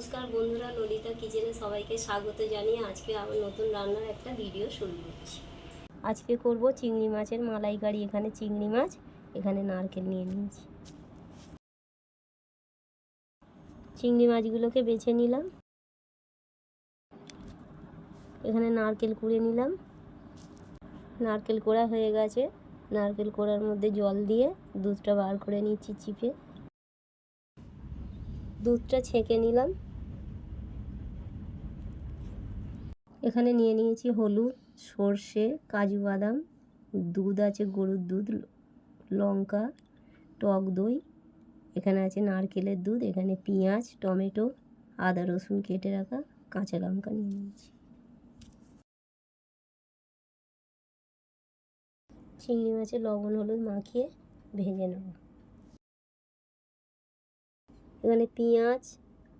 নমস্কার বন্ধুরা, ললিতা কিচেনে সবাইকে স্বাগত জানিয়ে আজকে আবার নতুন রান্নার একটা ভিডিও শুরু করছি। আজকে করব চিংড়ি মাছের মালাইকারি। এখানে চিংড়ি মাছ, এখানে নারকেল নিয়ে নিয়েছি। চিংড়ি মাছগুলোকে বেছে নিলাম। এখানে নারকেল কুড়ে নিলাম। নারকেল কোড়া হয়ে গেছে। নারকেল কোড়ার মধ্যে জল দিয়ে দুধটা বার করে নিচ্ছি চিপে। দুধটা ছেঁকে নিলাম। এখানে নিয়ে নিয়েছি হলুদ, সর্ষে, কাজু বাদাম, দুধ আছে গরুর দুধ, লঙ্কা, টক দই, এখানে আছে নারকেলের দুধ, এখানে পেঁয়াজ, টমেটো, আদা রসুন কেটে রাখা, কাঁচা লঙ্কা নিয়ে নিয়েছি। চিংড়ি মাছে লবণ হলুদ মাখিয়ে ভেজে নেব। এখানে পেঁয়াজ,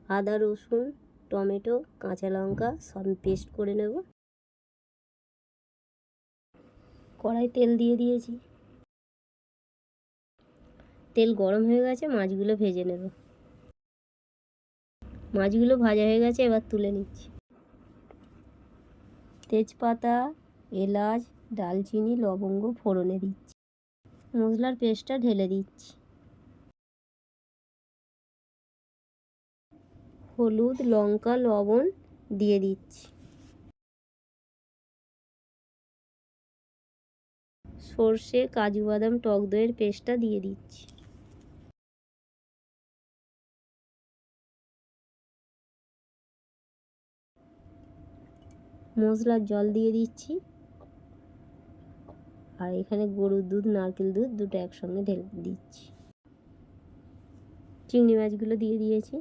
আদা রসুন, টমেটো, কাঁচা লঙ্কা সব পেস্ট করে নেব। কড়াই তেল দিয়ে দিয়েছি। তেল গরম হয়ে গেছে, মাছগুলো ভেজে নেব। মাছগুলো ভাজা হয়ে গেছে, এবার তুলে নিচ্ছি। তেজপাতা, এলাচ, দালচিনি, লবঙ্গ ফোড়নে দিচ্ছি। মশলার পেস্টটা ঢেলে দিচ্ছি। হলুদ, লঙ্কা, লবণ দিয়ে দিচ্ছি। সর্ষে, কাজু বাদাম, টক দইয়ের পেস্টটা দিয়ে দিচ্ছি। মশলার জল দিয়ে দিচ্ছি। আর এখানে গরুর দুধ, নারকেল দুধ দুটো একসঙ্গে ঢেলে দিচ্ছি। চিংড়ি মাছগুলো দিয়ে দিয়েছি।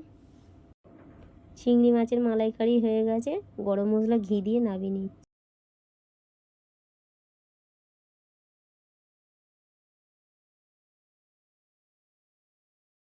চিংড়ি মাছের মালাইকারি হয়ে গেছে। গরম মশলা ঘি দিয়ে নামিয়ে নিচ্ছি।